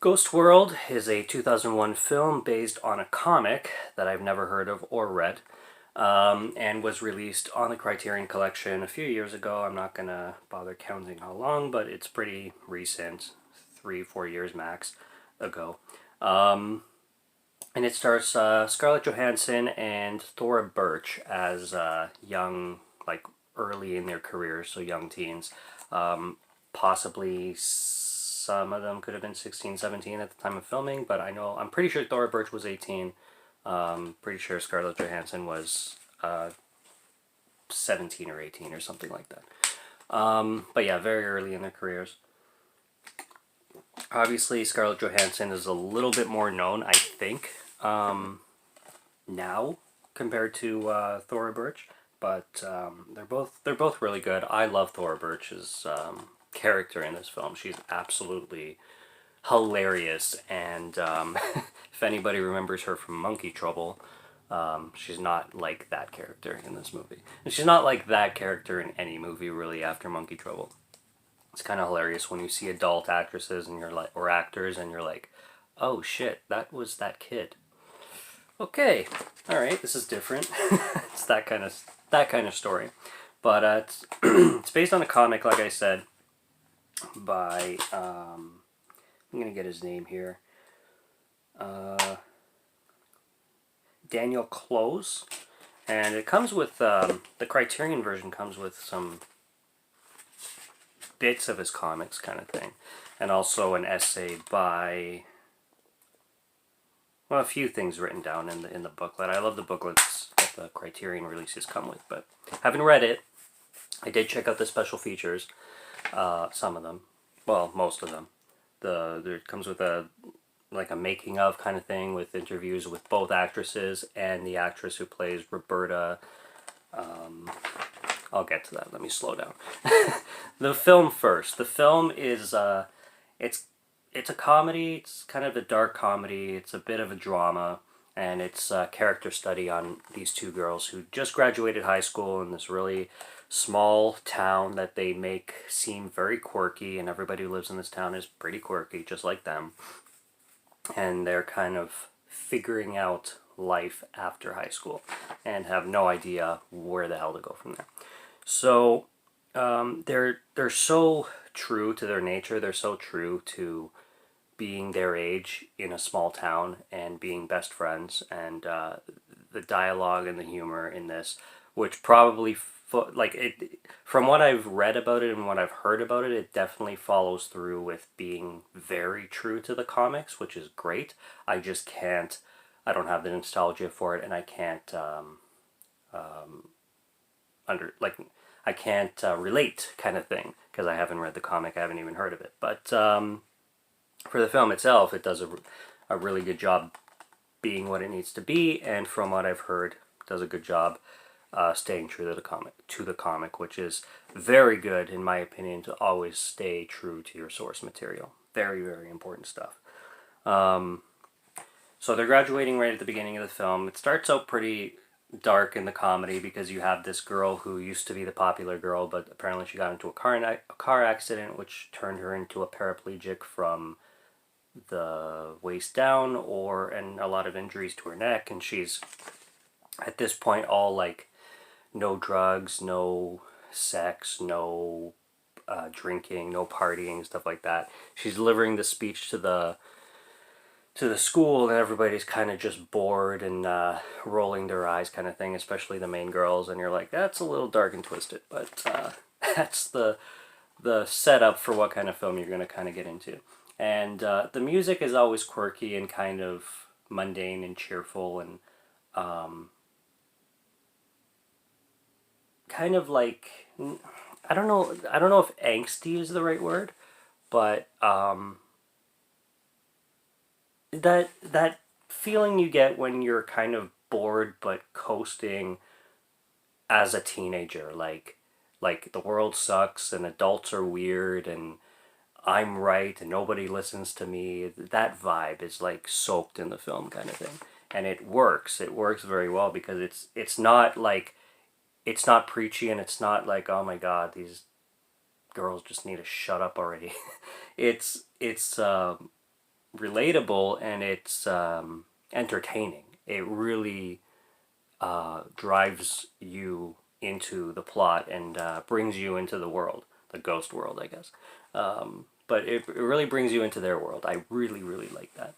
Ghost World is a 2001 film based on a comic that I've never heard of or read, and was released on the Criterion Collection a few years ago. I'm not going to bother counting how long, but it's pretty recent, 3, 4 years max ago. And it stars Scarlett Johansson and Thora Birch as young, like early in their careers, so young teens. Possibly some of them could have been 16, 17 at the time of filming, but I'm pretty sure Thora Birch was 18. Pretty sure Scarlett Johansson was 17 or 18 or something like that. But yeah, very early in their careers. Obviously, Scarlett Johansson is a little bit more known, I think, now compared to Thora Birch, but they're both really good. I love Thora Birch's character in this film. She's absolutely hilarious, and if anybody remembers her from Monkey Trouble, she's not like that character in this movie. And she's not like that character in any movie really after Monkey Trouble. It's kind of hilarious when you see adult actresses and you're like, or actors, and you're like, oh shit, that was that kid. Okay, all right, this is different. It's that kind of story, but it's based on a comic, like I said, by I'm gonna get his name here. Daniel Close, and it comes with the Criterion version comes with some bits of his comics, kind of thing, and also an essay by, well, a few things written down in the booklet. I love the booklets that the Criterion releases come with, but haven't read it. I did check out the special features, some of them, well, most of them. It comes with a making of kind of thing with interviews with both actresses and the actress who plays Roberta. I'll get to that. Let me slow down. The film first. The film is it's a comedy. It's kind of a dark comedy. It's a bit of a drama, and it's a character study on these two girls who just graduated high school in this really small town that they make seem very quirky, and everybody who lives in this town is pretty quirky, just like them. And they're kind of figuring out life after high school and have no idea where the hell to go from there. So they're so true to their nature. They're so true to being their age in a small town and being best friends. And the dialogue and the humor in this, which probably from what I've read about it and what I've heard about it, it definitely follows through with being very true to the comics, which is great. I just can't. I don't have the nostalgia for it, and I can't I can't relate, kind of thing, because I haven't read the comic. I haven't even heard of it. But for the film itself, it does a really good job being what it needs to be, and from what I've heard, does a good job staying true to the comic, which is very good in my opinion, to always stay true to your source material. Very, very important stuff. So they're graduating right at the beginning of the film. It starts out pretty dark in the comedy because you have this girl who used to be the popular girl, but apparently she got into a car accident, which turned her into a paraplegic from the waist down, and a lot of injuries to her neck, and she's at this point all like no drugs, no sex, no drinking, no partying, stuff like that. She's delivering the speech to the school, and everybody's kind of just bored and rolling their eyes, kind of thing, especially the main girls, and you're like, that's a little dark and twisted, but that's the setup for what kind of film you're going to kind of get into. And the music is always quirky and kind of mundane and cheerful, and kind of like, I don't know if angsty is the right word, but that feeling you get when you're kind of bored but coasting as a teenager, like the world sucks and adults are weird and I'm right and nobody listens to me. That vibe is like soaked in the film, kind of thing, and it works. It works very well because it's not preachy, and it's not like, oh my god, these girls just need to shut up already. it's relatable and it's entertaining. It really drives you into the plot and brings you into the world, the ghost world, I guess. But it really brings you into their world. I really, really like that.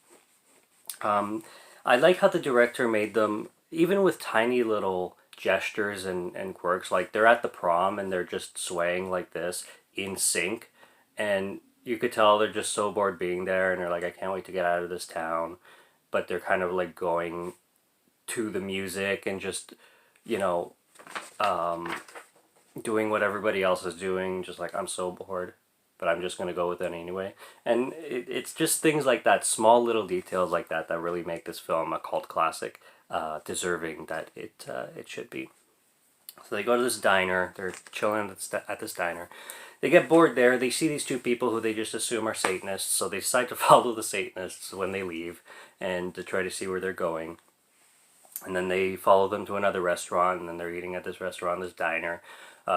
I like how the director made them, even with tiny little gestures and quirks, like they're at the prom and they're just swaying like this in sync. And you could tell they're just so bored being there and they're like, I can't wait to get out of this town. But they're kind of like going to the music and just, you know, doing what everybody else is doing, just like I'm so bored, but I'm just gonna go with it anyway. And it's just things like that, small little details like that, that really make this film a cult classic, deserving that it should be. So they go to this diner. They're chilling at this diner. They get bored there. They see these two people who they just assume are Satanists, so they decide to follow the Satanists when they leave and to try to see where they're going. And then they follow them to another restaurant, and then they're eating at this restaurant, this diner.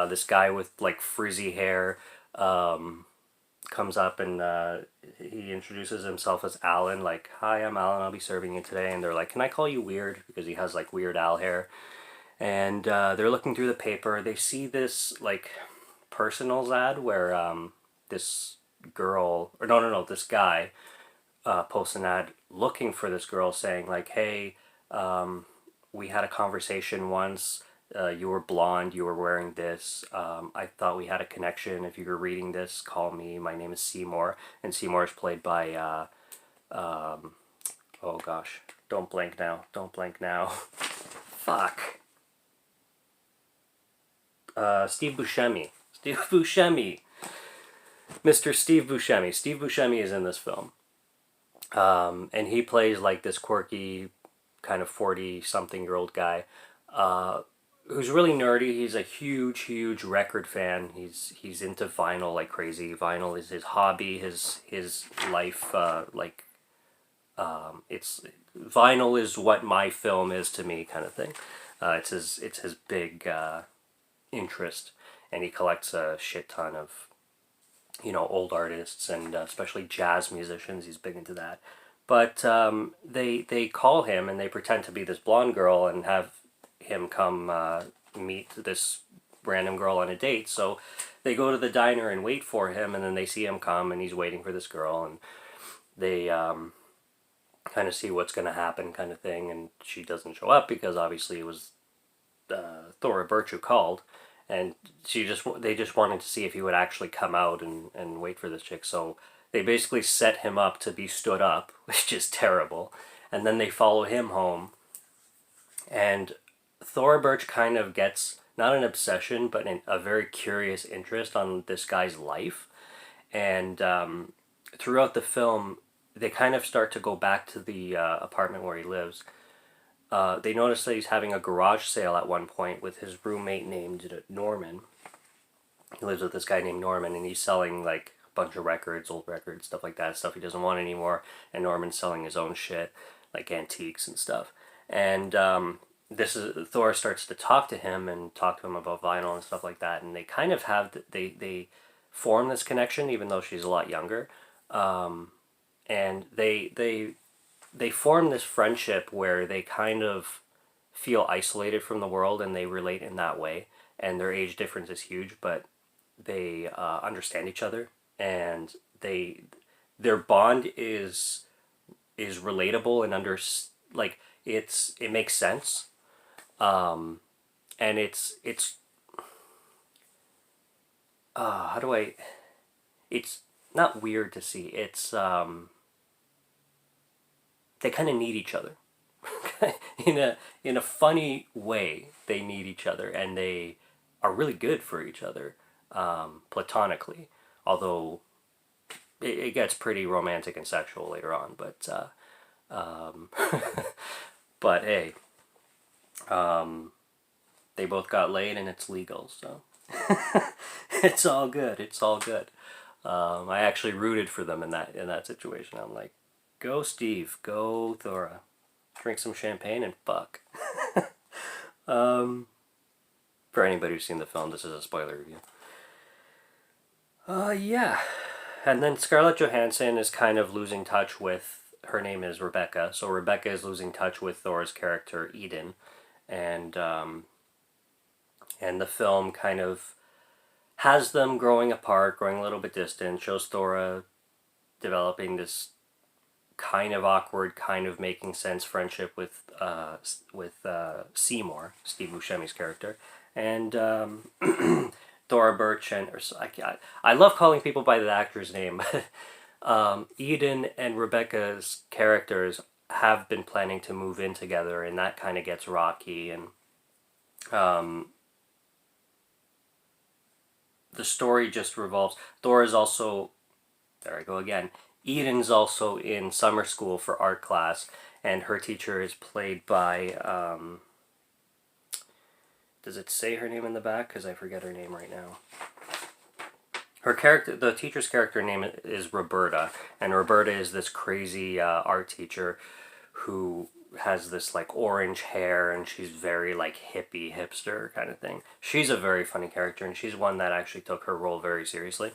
This guy with like frizzy hair comes up and he introduces himself as Alan, like, hi, I'm Alan, I'll be serving you today. And they're like, can I call you Weird? Because he has like Weird Al hair. And they're looking through the paper. They see this like personals ad where this girl, or no, this guy posts an ad looking for this girl saying like, hey, we had a conversation once. You were blonde. You were wearing this. I thought we had a connection. If you were reading this, call me. My name is Seymour, and Seymour is played by. Oh gosh, don't blank now. Don't blank now. Fuck. Steve Buscemi. Steve Buscemi. Mr. Steve Buscemi. Steve Buscemi is in this film, and he plays like this quirky, kind of 40-something-year-old guy. Who's really nerdy. He's a huge record fan. He's into vinyl like crazy. Vinyl is his hobby, his life. It's vinyl is what my film is to me, kind of thing. It's his big interest, and he collects a shit ton of old artists and especially jazz musicians. He's big into that. But they call him and they pretend to be this blonde girl and have him come meet this random girl on a date. So they go to the diner and wait for him, and then they see him come and he's waiting for this girl, and they kind of see what's going to happen, kind of thing. And she doesn't show up because obviously it was Thora Birch who called, and they just wanted to see if he would actually come out and wait for this chick. So they basically set him up to be stood up, which is terrible. And then they follow him home, and Thora Birch kind of gets, not an obsession, but a very curious interest on this guy's life. And throughout the film, they kind of start to go back to the apartment where he lives. They notice that he's having a garage sale at one point with his roommate named Norman. He lives with this guy named Norman, and he's selling like a bunch of records, old records, stuff like that, stuff he doesn't want anymore. And Norman's selling his own shit, like antiques and stuff. And Thor starts to talk to him and talk to him about vinyl and stuff like that, and they kind of have they form this connection even though she's a lot younger, and they form this friendship where they kind of feel isolated from the world and they relate in that way, and their age difference is huge, but they understand each other, and their bond is relatable and like it makes sense. And it's how do I, it's not weird to see, it's they kind of need each other. in a funny way, they need each other, and they are really good for each other, platonically, although it gets pretty romantic and sexual later on, but but hey, they both got laid and it's legal, so it's all good. It's all good. I actually rooted for them in that situation. I'm like, go Steve, go Thora, drink some champagne and fuck. For anybody who's seen the film, this is a spoiler review. Yeah. And then Scarlett Johansson is kind of losing touch with, her name is Rebecca, so Rebecca is losing touch with Thor's character Eden, and the film kind of has them growing apart, growing a little bit distant, shows Thora developing this kind of awkward, kind of making sense friendship with Seymour, Steve Buscemi's character, and Thora Birch I love calling people by the actor's name. Eden and Rebecca's characters have been planning to move in together, and that kind of gets rocky, and the story just revolves. Thora's also, there I go again, Eden's also in summer school for art class, and her teacher is played by, does it say her name in the back? Because I forget her name right now. Her character, the teacher's character name is Roberta, and Roberta is this crazy art teacher who has this like orange hair, and she's very like hippie, hipster kind of thing. She's a very funny character, and she's one that actually took her role very seriously.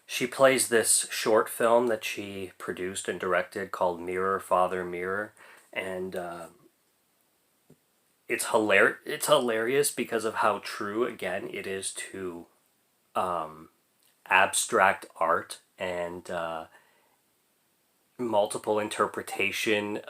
She plays this short film that she produced and directed called Mirror, Father, Mirror, and it's hilarious because of how true, again, it is to abstract art and multiple interpretation,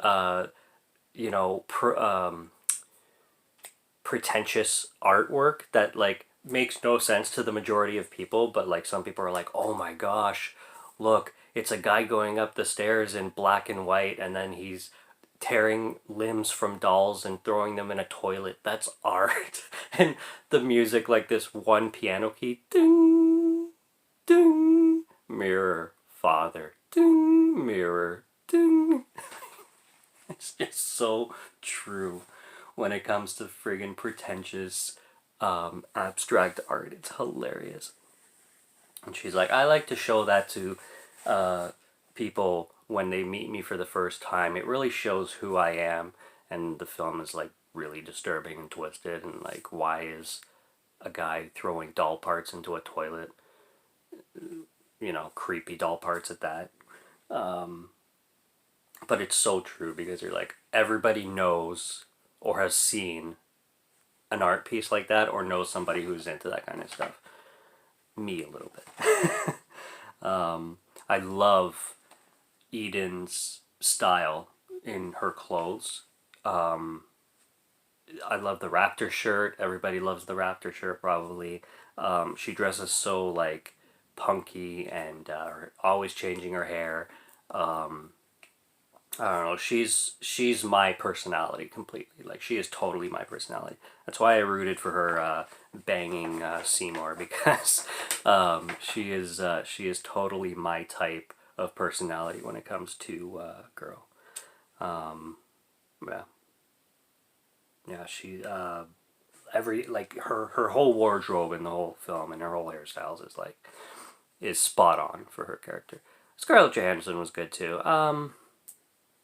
pretentious artwork that like makes no sense to the majority of people, but like some people are like, oh my gosh, look, it's a guy going up the stairs in black and white, and then he's tearing limbs from dolls and throwing them in a toilet. That's art. And the music, like this one piano key, ding, ding, mirror, father, ding, mirror, ding. It's just so true when it comes to friggin' pretentious abstract art. It's hilarious. And she's like, I like to show that to people when they meet me for the first time. It really shows who I am. And the film is like really disturbing and twisted, and like, why is a guy throwing doll parts into a toilet? Creepy doll parts at that. But it's so true, because you're like, everybody knows or has seen an art piece like that, or knows somebody who's into that kind of stuff. Me a little bit. I love Eden's style in her clothes. I love the raptor shirt. Everybody loves the raptor shirt, probably. She dresses so like punky and always changing her hair. I don't know. She's my personality completely. Like, she is totally my personality. That's why I rooted for her banging Seymour, because she is totally my type of personality when it comes to girl. Yeah. Yeah, she her whole wardrobe in the whole film and her whole hairstyles is spot on for her character. Scarlett Johansson was good too.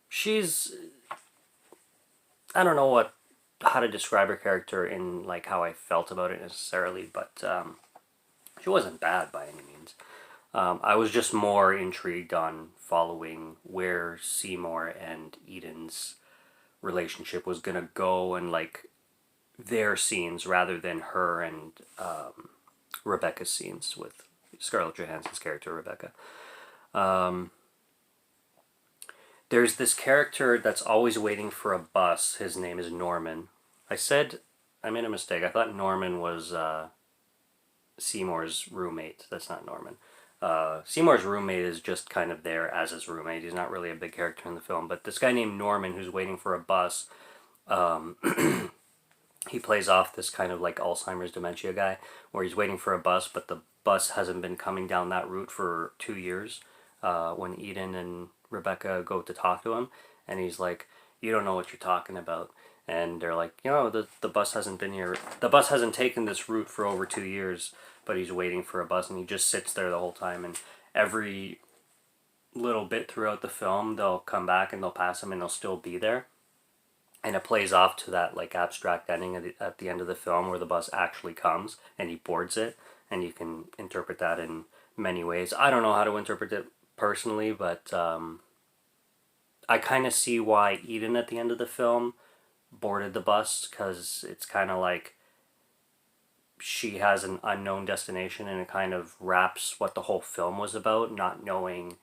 She's, I don't know how to describe her character in like how I felt about it necessarily, but she wasn't bad by any means. I was just more intrigued on following where Seymour and Eden's relationship was gonna go, and like their scenes rather than her and Rebecca's scenes with Scarlett Johansson's character Rebecca. There's this character that's always waiting for a bus. His name is Norman. I made a mistake. I thought Norman was Seymour's roommate. That's not Norman. Seymour's roommate is just kind of there as his roommate. He's not really a big character in the film. But this guy named Norman, who's waiting for a bus, he plays off this kind of like Alzheimer's dementia guy, where he's waiting for a bus, but the bus hasn't been coming down that route for 2 years. When Eden and Rebecca go to talk to him, and he's like, you don't know what you're talking about. And they're like, the bus hasn't been here. The bus hasn't taken this route for over 2 years, but he's waiting for a bus, and he just sits there the whole time. And every little bit throughout the film, they'll come back and they'll pass him, and they'll still be there. And it plays off to that like abstract ending at the end of the film, where the bus actually comes and he boards it. and you can interpret that in many ways. I don't know how to interpret it personally, but I kind of see why Eden at the end of the film boarded the bus, because it's kind of like she has an unknown destination, and it kind of wraps what the whole film was about, not knowing,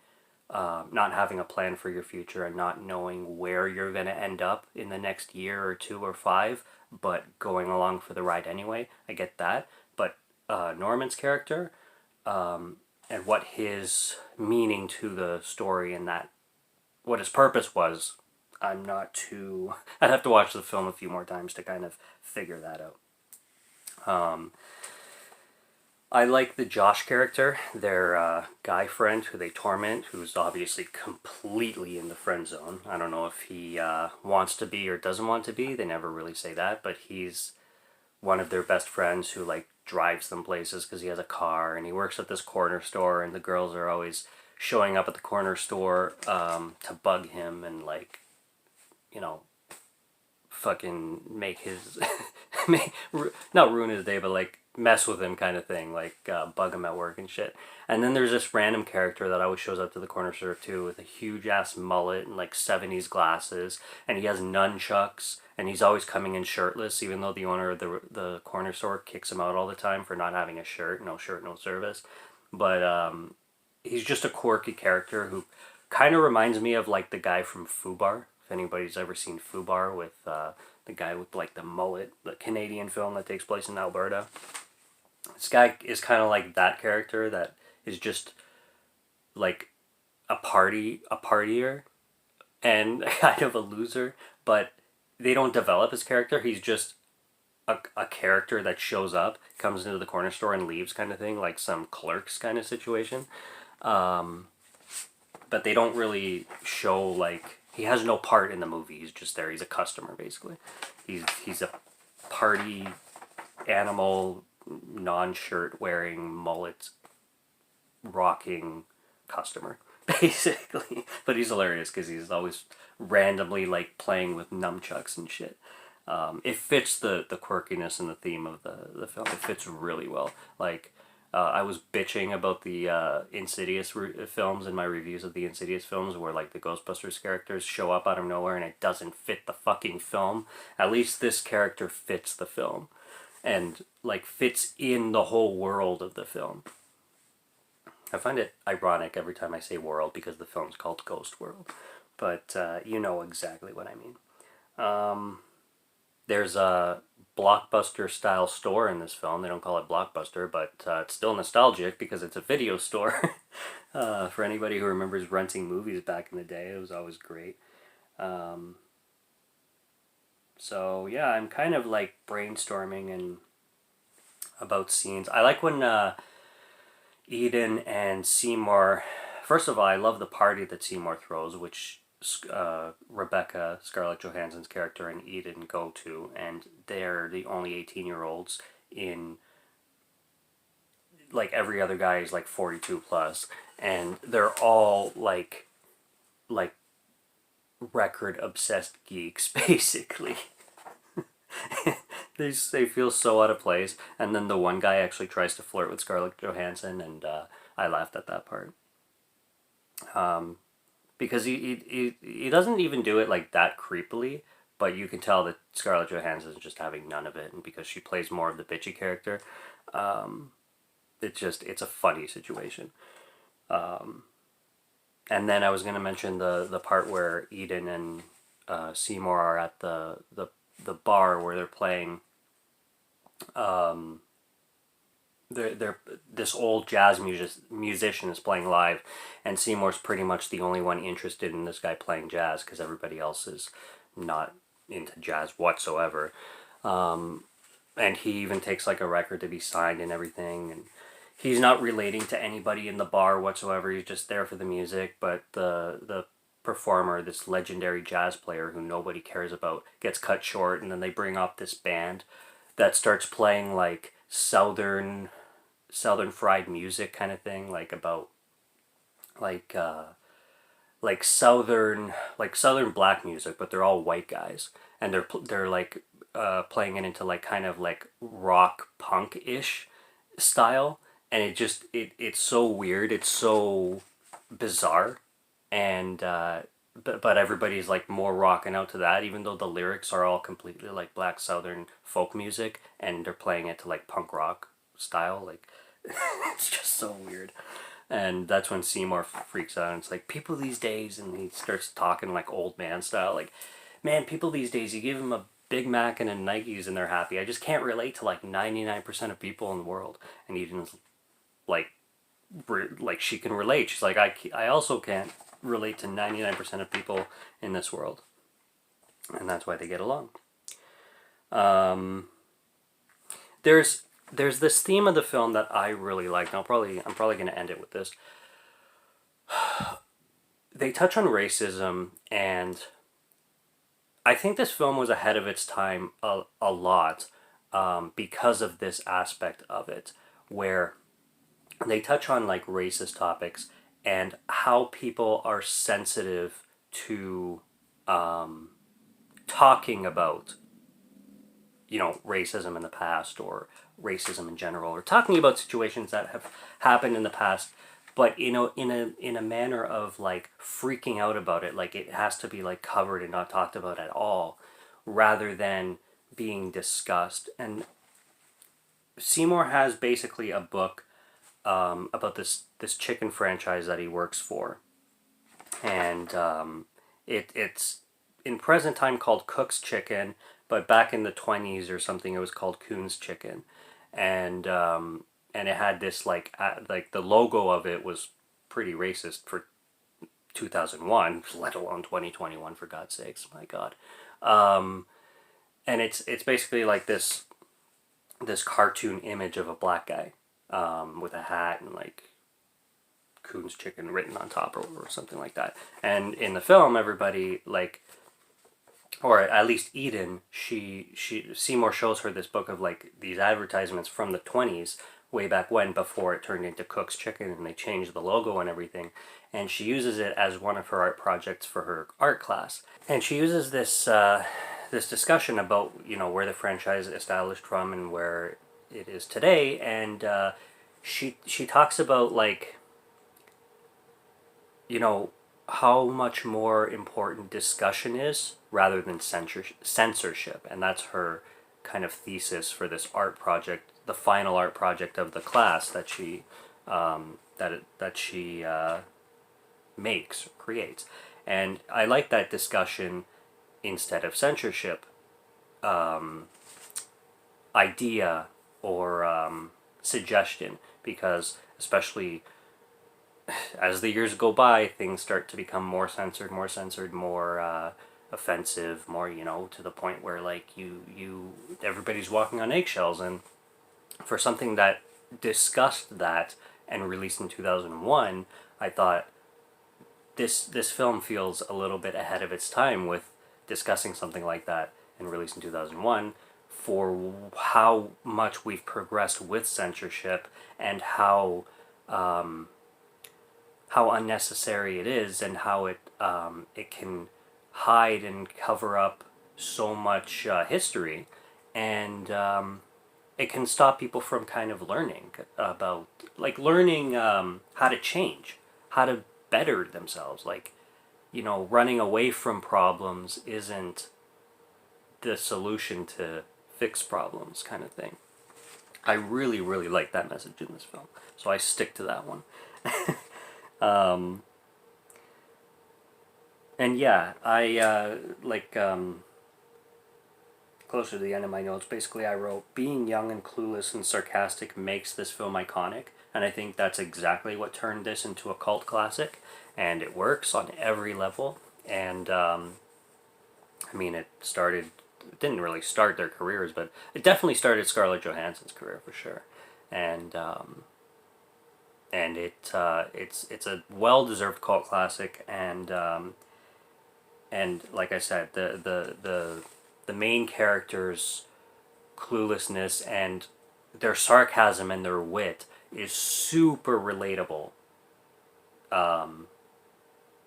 not having a plan for your future and not knowing where you're going to end up in the next year or 2 or 5, but going along for the ride anyway. I get that. But Norman's character, and what his meaning to the story and that, what his purpose was, I'm not too. I'd have to watch the film a few more times to kind of figure that out. I like the Josh character, their guy friend who they torment, who's obviously completely in the friend zone. I don't know if he wants to be or doesn't want to be. They never really say that, but he's one of their best friends who like drives them places because he has a car, and he works at this corner store, and the girls are always showing up at the corner store to bug him and like, you know, fucking make his not ruin his day, but like mess with him kind of thing, like bug him at work and shit. And then there's this random character that always shows up to the corner store too, with a huge ass mullet and like 70s glasses, and he has nunchucks, and he's always coming in shirtless, even though the owner of the corner store kicks him out all the time for not having a shirt. No shirt, no service. But he's just a quirky character who kind of reminds me of like the guy from Fubar. If anybody's ever seen Fubar, with the guy with like the mullet, the Canadian film that takes place in Alberta. This guy is kind of like that character that is just like a partier, and kind of a loser, but they don't develop his character. He's just a character that shows up, comes into the corner store and leaves kind of thing, like some Clerks kind of situation. But they don't really show like, he has no part in the movie. He's just there. He's a customer basically. He's a party animal, non-shirt wearing, mullet rocking customer basically. But he's hilarious because he's always randomly like playing with nunchucks and shit. It fits the quirkiness and the theme of the film. It fits really well. Like, I was bitching about the Insidious films in my reviews of the Insidious films, where like the Ghostbusters characters show up out of nowhere and it doesn't fit the fucking film. At least this character fits the film, and like fits in the whole world of the film. I find it ironic every time I say world, because the film's called Ghost World, but you know exactly what I mean. There's a Blockbuster style store in this film. They don't call it Blockbuster, but it's still nostalgic because it's a video store. For anybody who remembers renting movies back in the day, it was always great. So yeah, I'm kind of like brainstorming and about scenes. I like when Eden and Seymour. First of all, I love the party that Seymour throws, which Rebecca, Scarlett Johansson's character, and Eden go to, and they're the only 18-year-olds in, like, every other guy is like 42 plus, and they're all like record obsessed geeks basically. they feel so out of place, and then the one guy actually tries to flirt with Scarlett Johansson, and I laughed at that part. Because he doesn't even do it like that creepily, but you can tell that Scarlett Johansson is just having none of it, and because she plays more of the bitchy character, it's a funny situation. And then I was going to mention the part where Eden and Seymour are at the bar where they're playing. They're this old jazz musician is playing live, and Seymour's pretty much the only one interested in this guy playing jazz, because everybody else is not into jazz whatsoever. And he even takes like a record to be signed and everything, and he's not relating to anybody in the bar whatsoever. He's just there for the music. But the performer, this legendary jazz player who nobody cares about, gets cut short, and then they bring up this band that starts playing like southern fried music kind of thing, like about like southern black music, but they're all white guys, and they're like playing it into like kind of like rock punk ish, style, and it's so weird, it's so bizarre, and but everybody's like more rocking out to that, even though the lyrics are all completely like black southern folk music, and they're playing it to like punk rock style, like it's just so weird. And that's when Seymour freaks out, and it's like, people these days, and he starts talking like old man style, like, man, people these days, you give them a Big Mac and a Nikes and they're happy. I just can't relate to like 99% of people in the world. And Eden's like, like she can relate. She's like, I also can't relate to 99% of people in this world. And that's why they get along. Um, there's this theme of the film that I really like. And I'm probably going to end it with this. They touch on racism, and I think this film was ahead of its time a lot, because of this aspect of it, where they touch on like racist topics and how people are sensitive to talking about, you know, racism in the past, or racism in general, or talking about situations that have happened in the past, but in a manner of like freaking out about it, like it has to be like covered and not talked about at all, rather than being discussed. And Seymour has basically a book, about this chicken franchise that he works for, and it's in present time called Cook's Chicken, but back in the 20s or something, it was called Coon's Chicken, and it had this like the logo of it was pretty racist for 2001, let alone 2021, for God's sakes, my God. And it's basically like this cartoon image of a black guy, with a hat and like Coon's Chicken written on top, or something like that. And in the film, everybody like, or at least Eden, she Seymour shows her this book of like these advertisements from the 20s, way back when, before it turned into Cook's Chicken and they changed the logo and everything. And she uses it as one of her art projects for her art class. And she uses this discussion about, you know, where the franchise established from and where it is today. And she talks about like, you know, how much more important discussion is rather than censorship. And that's her kind of thesis for this art project, the final art project of the class that she makes or creates. And I like that discussion instead of censorship idea, or suggestion, because especially as the years go by, things start to become more censored, more offensive, more, you know, to the point where like everybody's walking on eggshells. And for something that discussed that and released in 2001, I thought this film feels a little bit ahead of its time with discussing something like that and released in 2001, for how much we've progressed with censorship, and how unnecessary it is, and how it can hide and cover up so much history, and it can stop people from kind of learning about, like, learning how to change, how to better themselves. Like, you know, running away from problems isn't the solution to fix problems, kind of thing. I really, really like that message in this film, so I stick to that one. And yeah, I closer to the end of my notes, basically I wrote, being young and clueless and sarcastic makes this film iconic, and I think that's exactly what turned this into a cult classic, and it works on every level. And I mean, it didn't really start their careers, but it definitely started Scarlett Johansson's career for sure. And it's a well-deserved cult classic. And like I said, the main characters' cluelessness and their sarcasm and their wit is super relatable,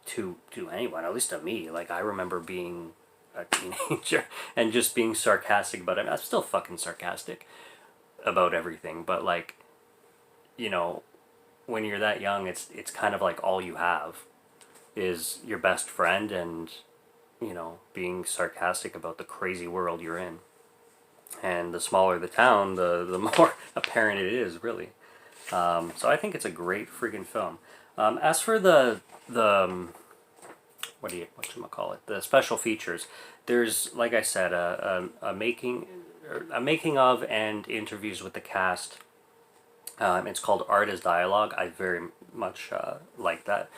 to anyone, at least to me. Like, I remember being a teenager and just being sarcastic about it. I'm still fucking sarcastic about everything, but like, you know, when you're that young, it's kind of like all you have is your best friend and, you know, being sarcastic about the crazy world you're in. And the smaller the town, the more apparent it is, really. So I think it's a great freaking film. As for the whatchamacallit, the special features, there's, like I said, a making of and interviews with the cast. It's called Art as Dialogue. I very much like that.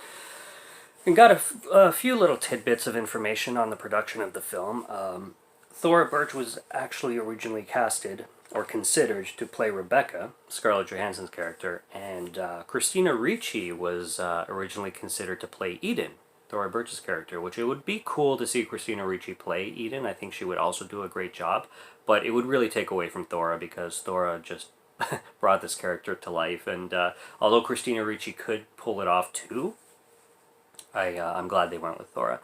And got a few little tidbits of information on the production of the film. Thora Birch was actually originally casted or considered to play Rebecca, Scarlett Johansson's character, and Christina Ricci was originally considered to play Eden, Thora Birch's character, which it would be cool to see Christina Ricci play Eden. I think she would also do a great job, but it would really take away from Thora because Thora just brought this character to life, and although Christina Ricci could pull it off too, I'm glad they went with Thora.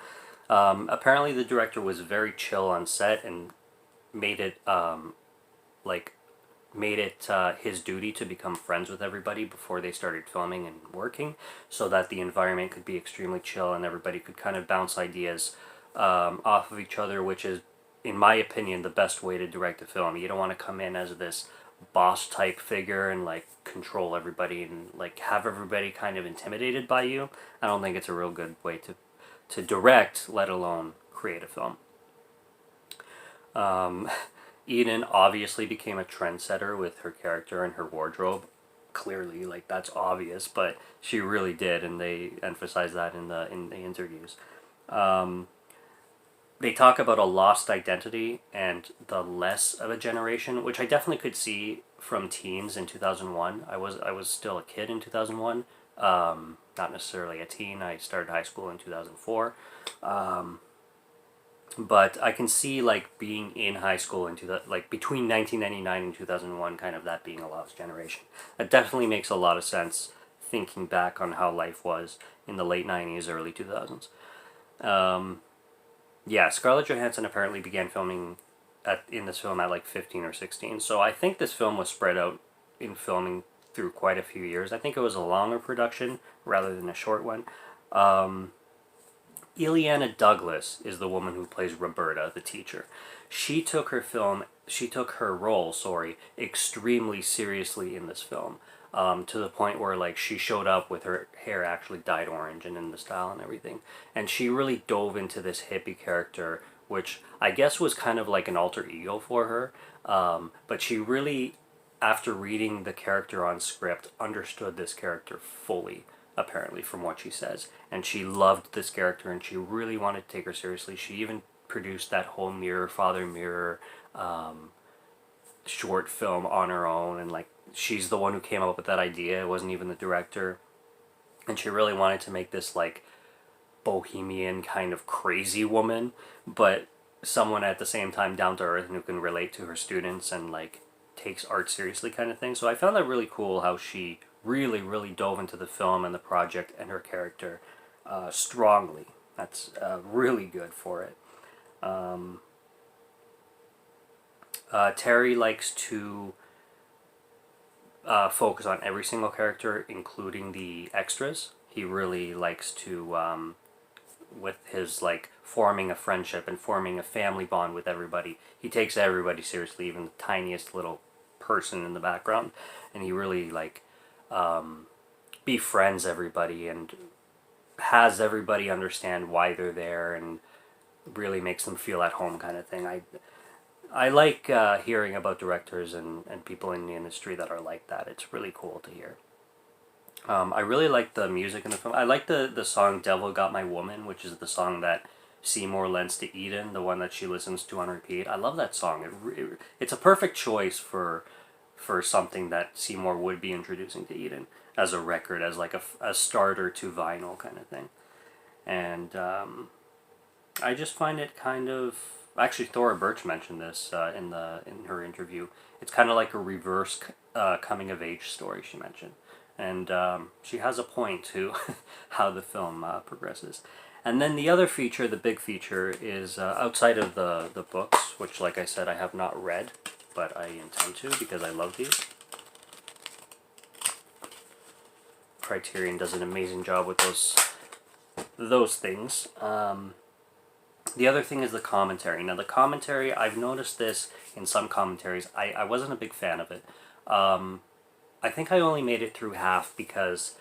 Apparently the director was very chill on set and made it like made it his duty to become friends with everybody before they started filming and working, so that the environment could be extremely chill and everybody could kind of bounce ideas off of each other, which is, in my opinion, the best way to direct a film. You don't want to come in as this boss type figure and like control everybody and like have everybody kind of intimidated by you. I don't think it's a real good way to direct, let alone create a film. Eden obviously became a trendsetter with her character and her wardrobe. Clearly, like, that's obvious, but she really did, and they emphasize that in the interviews. They talk about a lost identity and the less of a generation, which I definitely could see from teens in 2001. I was still a kid in 2001. Not necessarily a teen. I started high school in 2004. But I can see, like, being in high school like between 1999 and 2001, kind of that being a lost generation. That definitely makes a lot of sense thinking back on how life was in the late 90s, early 2000s. Yeah, Scarlett Johansson apparently began filming in this film at like 15 or 16. So I think this film was spread out in filming through quite a few years. I think it was a longer production rather than a short one. Ileana Douglas is the woman who plays Roberta, the teacher. She took her role, extremely seriously in this film, to the point where, like, she showed up with her hair actually dyed orange and in the style and everything. And she really dove into this hippie character, which I guess was kind of like an alter ego for her. But she really, after reading the character on script, understood this character fully, apparently, from what she says. And she loved this character and she really wanted to take her seriously. She even produced that whole Mirror, Father Mirror short film on her own, and like, she's the one who came up with that idea. It wasn't even the director. And she really wanted to make this like bohemian kind of crazy woman, but someone at the same time down to earth and who can relate to her students and like takes art seriously kind of thing. So I found that really cool how she really dove into the film and the project and her character strongly. That's really good for it. Terry likes to focus on every single character, including the extras. He really likes to, with his like forming a friendship and forming a family bond with everybody, he takes everybody seriously, even the tiniest little person in the background, and he really like befriends everybody and has everybody understand why they're there and really makes them feel at home kind of thing. I like hearing about directors and people in the industry that are like that. It's really cool to hear. I really like the music in the film. I like the song Devil Got My Woman, which is the song that Seymour lends to Eden, the one that she listens to on repeat. I love that song. It's a perfect choice for something that Seymour would be introducing to Eden as a record, as like a starter to vinyl kind of thing. And I just find it kind of... Actually, Thora Birch mentioned this in her interview. It's kind of like a reverse coming-of-age story, she mentioned. And she has a point to how the film progresses. And then the other feature, the big feature, is outside of the books, which, like I said, I have not read, but I intend to because I love these. Criterion does an amazing job with those things. The other thing is the commentary. Now the commentary, I've noticed this in some commentaries. I wasn't a big fan of it. I think I only made it through half because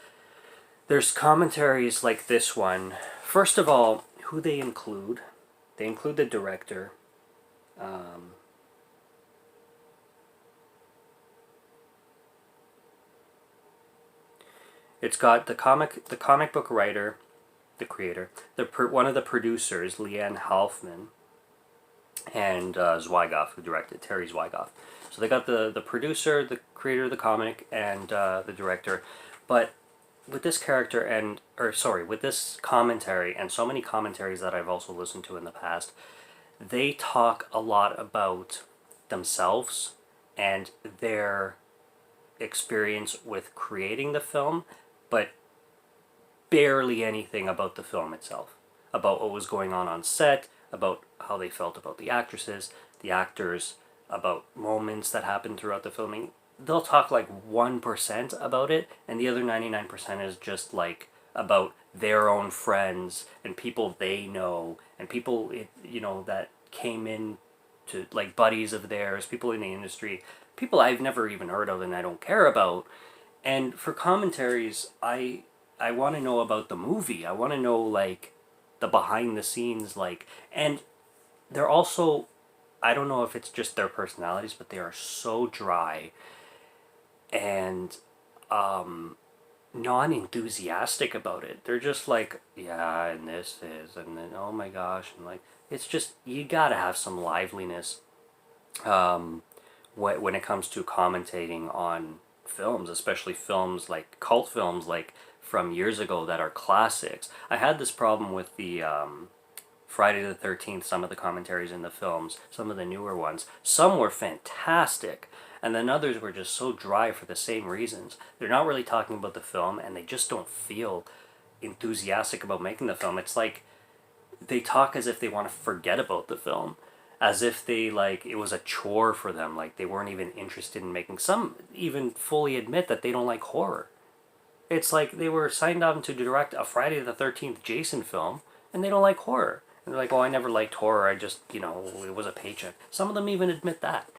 there's commentaries like this one. First of all, who they include the director. It's got the comic book writer, the creator, one of the producers, Leanne Halfman, and Zwigoff, who directed, Terry Zwigoff. So they got the producer, the creator of the comic, and the director. But with this with this commentary, and so many commentaries that I've also listened to in the past, they talk a lot about themselves and their experience with creating the film, but barely anything about the film itself, about what was going on set, about how they felt about the actresses, the actors, about moments that happened throughout the filming. They'll talk like 1% about it, and the other 99% is just like about their own friends and people they know, and people that came in to, like, buddies of theirs, people in the industry, people I've never even heard of and I don't care about. And for commentaries, I want to know about the movie. I want to know, like, the behind the scenes, like, and they're also, I don't know if it's just their personalities, but they are so dry and non-enthusiastic about it. They're just like, yeah, and this is, and then, oh my gosh, and like, it's just, you gotta have some liveliness when it comes to commentating on films, especially films like cult films, like from years ago that are classics. I had this problem with the Friday the 13th, some of the commentaries in the films, some of the newer ones. Some were fantastic, and then others were just so dry for the same reasons. They're not really talking about the film, and they just don't feel enthusiastic about making the film. It's like they talk as if they want to forget about the film, as if they, like, it was a chore for them, like they weren't even interested in making. Some even fully admit that they don't like horror. It's like they were signed on to direct a Friday the 13th Jason film, and they don't like horror. And they're like, oh, I never liked horror, I just, it was a paycheck. Some of them even admit that.